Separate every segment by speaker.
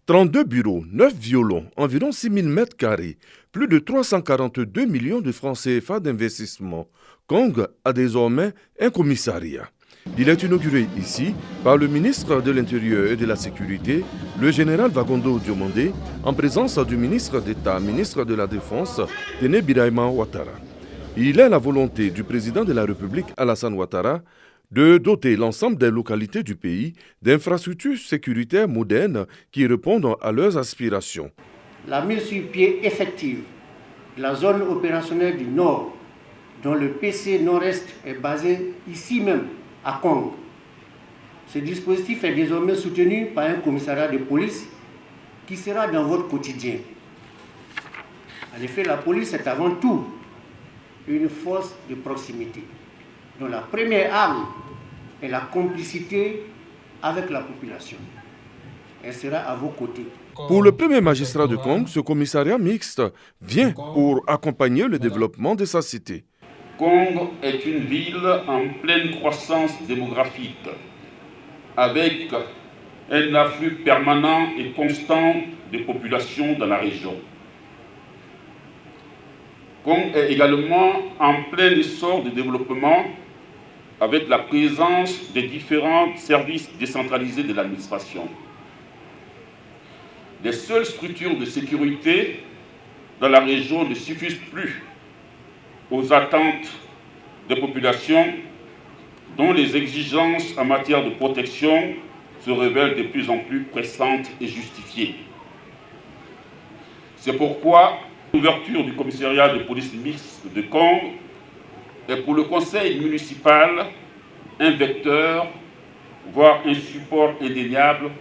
Speaker 1: 32 bureaux, 9 violons, environ 6 000 mètres carrés, plus de 342 millions de francs CFA d'investissement. Kong a désormais un commissariat. Il est inauguré ici par le ministre de l'Intérieur et de la Sécurité, le général Wagondo Diomandé, en présence du ministre d'État, ministre de la Défense, Téné Birahima Ouattara. Il est la volonté du président de la République, Alassane Ouattara, de doter l'ensemble des localités du pays d'infrastructures sécuritaires modernes qui répondent à leurs aspirations.
Speaker 2: La mise sur pied effective de la zone opérationnelle du Nord, dont le PC Nord-Est est basé ici même, à Kong. Ce dispositif est désormais soutenu par un commissariat de police qui sera dans votre quotidien. En effet, la police est avant tout une force de proximité, dont la première arme est la complicité avec la population. Elle sera à vos côtés.
Speaker 1: Pour le premier magistrat de Kong, ce commissariat mixte vient pour accompagner le développement de sa cité.
Speaker 3: Kong est une ville en pleine croissance démographique, avec un afflux permanent et constant de populations dans la région. Kong est également en plein essor de développement avec la présence des différents services décentralisés de l'administration. Les seules structures de sécurité dans la région ne suffisent plus aux attentes des populations dont les exigences en matière de protection se révèlent de plus en plus pressantes et justifiées. C'est pourquoi l'ouverture du commissariat de police mixte de Kong est pour le conseil municipal un vecteur, voire un support indéniable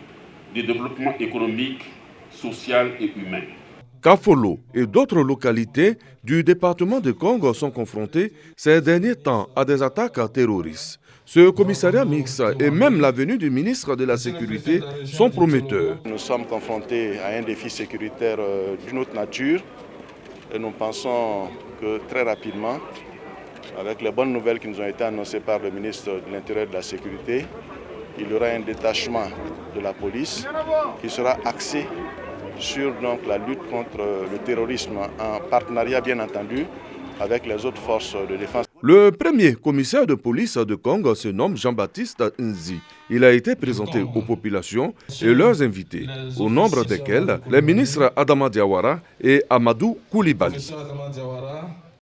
Speaker 3: de développement économique, social et humain.
Speaker 1: Kafolo et d'autres localités du département de Kong sont confrontées ces derniers temps à des attaques terroristes. Ce commissariat mixte et même la venue du ministre de la Sécurité sont prometteurs.
Speaker 4: Nous sommes confrontés à un défi sécuritaire d'une autre nature et nous pensons que très rapidement, avec les bonnes nouvelles qui nous ont été annoncées par le ministre de l'Intérieur et de la Sécurité, il y aura un détachement de la police qui sera axé sur la lutte contre le terrorisme, en partenariat bien entendu avec les autres forces de défense.
Speaker 1: Le premier commissaire de police de Kong se nomme Jean-Baptiste Nzi. Il a été présenté aux populations et leurs invités, au nombre desquels les ministres Adama Diawara et Amadou Koulibaly.